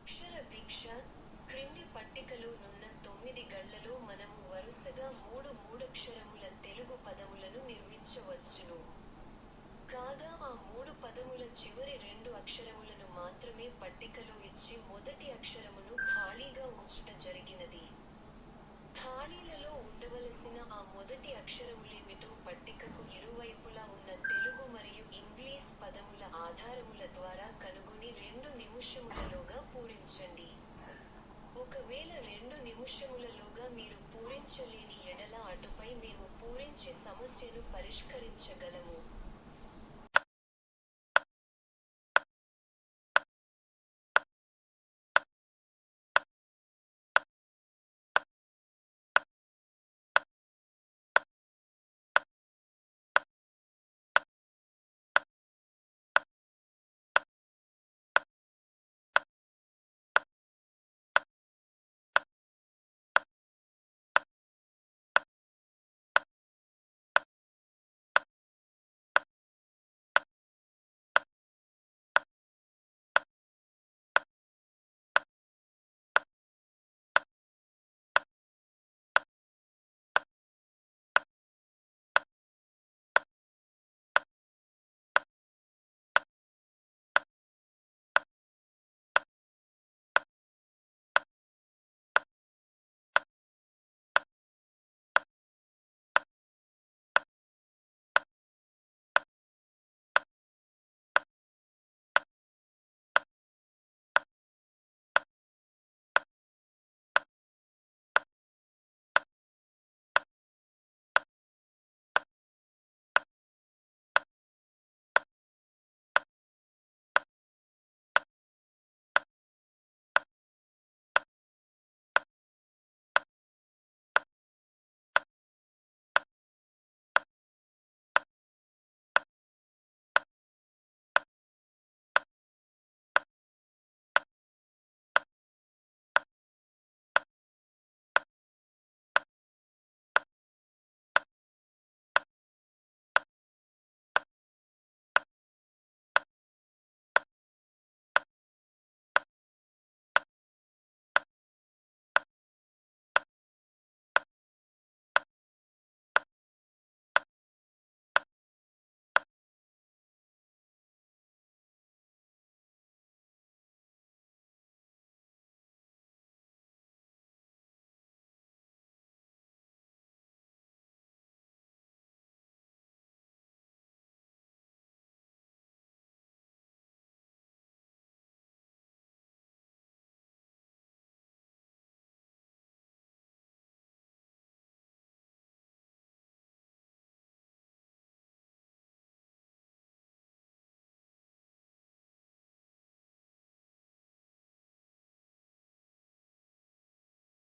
అక్షర భిక్ష క్రింది పట్టికలో నున్న 9 గళ్లలో మనము వరుసగా మూడక్షరముల తెలుగు పదములను నిర్మించవచ్చును. కాగా ఆ 3 పదముల చివరి 2 అక్షరములను మాత్రమే పట్టికలో ఇచ్చి మొదటి అక్షరమును ఖాళీగా ఉంచుట జరిగినది. ఖాళీలలో ఉండవలసిన ఆ మొదటి అక్షరములేమిటో పట్టికకు ఇరువైపులా ఉన్న తెలుగు మరియు ఇంగ్లీష్ పదముల ఆధారముల ద్వారా కనుగొని 2 నిముషములలోగా పూరించండి. ఒకవేళ 2 నిముషములలోగా మీరు పూరించలేని ఎడల అటుపై మేము పూరించి సమస్యను పరిష్కరించగలము.